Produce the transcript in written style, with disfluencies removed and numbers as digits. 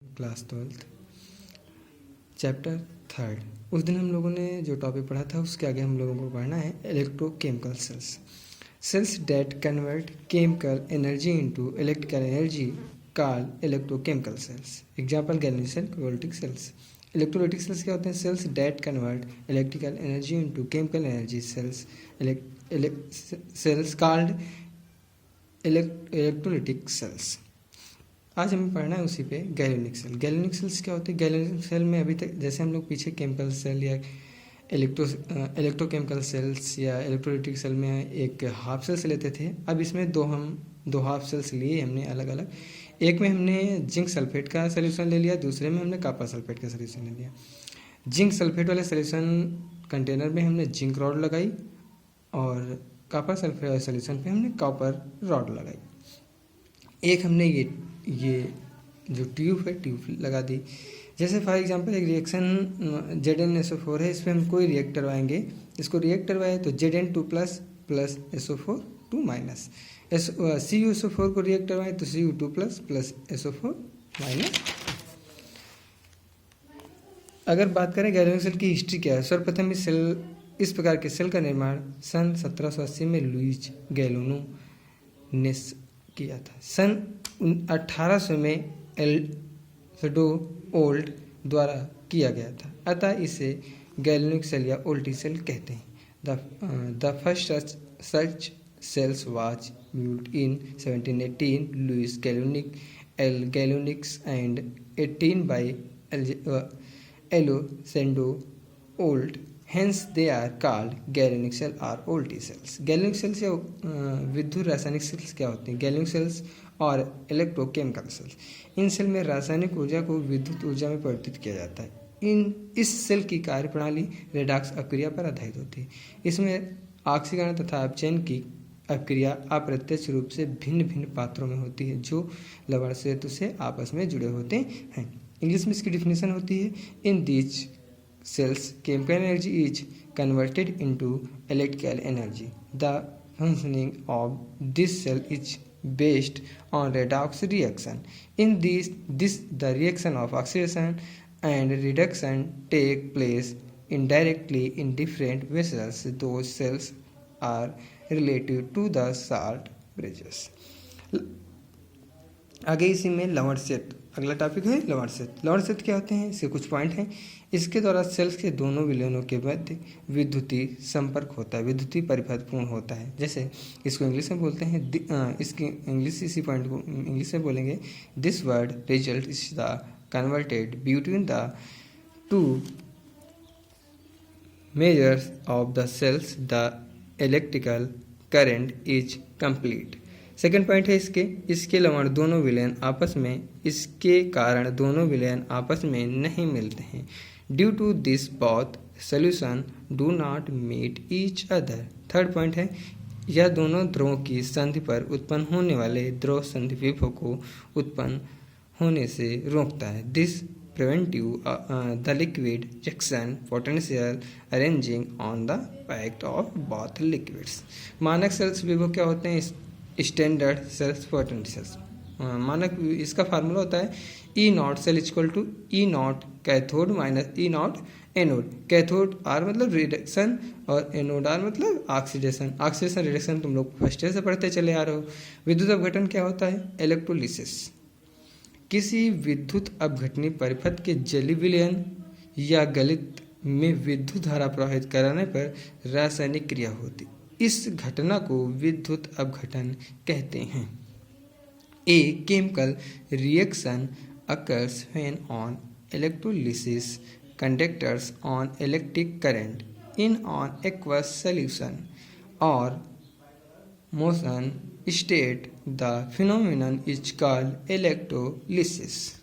Class 12th chapter 3। उस दिन हम लोगों ने जो टॉपिक पढ़ा था उसके आगे हम लोगों को पढ़ना है electrochemical cells. Cells that convert chemical energy into electrical energy called electrochemical cells. Example galvanic cell, कोवोल्टिक सेल्स। इलेक्ट्रोलाइटिक सेल्स क्या होते हैं? Cells that convert electrical energy into chemical energy cells called electrolytic cells. आज हमें पढ़ना है उसी पे गैल्वेनिक सेल। गैल्वेनिक सेल्स क्या होते हैं? गैल्वेनिक सेल में अभी तक जैसे हम लोग पीछे केमिकल सेल या इलेक्ट्रोकेमिकल सेल्स या इलेक्ट्रोलाइटिक सेल में एक हाफ सेल्स लेते थे, अब इसमें दो हाफ सेल्स लिए हमने अलग अलग। एक में हमने जिंक सल्फेट का सोल्यूशन ले लिया, दूसरे में हमने कॉपर सल्फेट का सोल्यूशन ले लिया। जिंक सल्फेट वाले सोल्यूशन कंटेनर में हमने जिंक रॉड लगाई और कॉपर सल्फेट वाले सोल्यूशन पे हमने कॉपर रॉड लगाई। एक हमने ये जो ट्यूब है ट्यूब लगा दी। जैसे फॉर एग्जांपल एक रिएक्शन ZnSO4 है, इस पर हम कोई रिएक्ट करवाएंगे, इसको रिएक्ट करवाए तो Zn2 plus SO4 2 minus, CuSO4 को रिएक्ट करवाए तो Cu2 प्लस SO4 माइनस। अगर बात करें गैल्वेनिक सेल की हिस्ट्री क्या है, सर्वप्रथम इस प्रकार के सेल का निर्माण सन 1780 में लुईज गैलोनो ने किया था। सन 1800 में एल्फ्रेडो ओल्ट द्वारा किया गया था, अतः इसे गैल्वेनिक सेल या ओल्टी सेल कहते हैं। The first such cells was built in 1718 लुइस गैलोनिक्स and 18 by Alessandro Volta, hence they are called galvanic cell और ओल्टी सेल्स। गैल्वेनिक सेल्स या विद्युत रासायनिक सेल्स क्या होते हैं? गैल्वेनिक सेल्स और इलेक्ट्रोकेमिकल सेल्स, इन सेल में रासायनिक ऊर्जा को विद्युत ऊर्जा में परिवर्तित किया जाता है। इस सेल की कार्यप्रणाली रेडॉक्स अपक्रिया पर आधारित होती है। इसमें ऑक्सीकरण तथा अपचयन की अपक्रिया अप्रत्यक्ष रूप से भिन्न भिन्न पात्रों में होती है जो लवण सेतु से आपस में जुड़े होते हैं। इंग्लिश में इसकी डिफिनेशन होती है, in these cells chemical energy is converted into electrical energy. The functioning of this cell is based on redox reaction. In the reaction of oxidation and reduction take place indirectly in different vessels. Those cells are related to the salt bridges. आगे इसी में लवण सेत, अगला topic है लवण सेत। लवण सेत क्या होते हैं? इसके कुछ पॉइंट हैं। इसके द्वारा सेल्स के दोनों विलयनों के मध्य विद्युतीय संपर्क होता है, विद्युतीय परिपथ पूर्ण होता है। जैसे इसको इंग्लिश में बोलते हैं, इसकी इंग्लिश इसी पॉइंट को इंग्लिश में बोलेंगे, this word result is the converted between the two measures of the cells the electrical current is complete. Second point है इसके लवण दोनों विलयन आपस में, इसके कारण दोनों विलयन आपस में नहीं मिलते हैं। Due to this both solution do not meet each other. Third point है यह दोनों द्रवों की संधि पर उत्पन्न होने वाले द्रव संधि विभव को उत्पन्न होने से रोकता है। This preventive the liquid junction potential arranging on the pact of both liquids. मानक सेल्स विभव क्या होते हैं? Standard cells potentials. मानक इसका फार्मूला होता है E not cell equal to E not cathode minus E not anode. Cathode are मतलब रिडक्शन और एनोड आर मतलब ऑक्सीडेशन। ऑक्सीडेशन रिडक्शन तुम लोग फर्स्ट ईयर से पढ़ते चले आ रहे हो। विद्युत अपघटन क्या होता है? इलेक्ट्रोलिसिस। किसी विद्युत अपघटनी परिपथ के जलीय विलयन या गलित में विद्युत धारा प्रवाहित कराने पर रासायनिक क्रिया होती, इस घटना को विद्युत अपघटन कहते हैं। A chemical reaction occurs when on electrolysis conductors on electric current in an aqueous solution or motion state. The phenomenon is called electrolysis.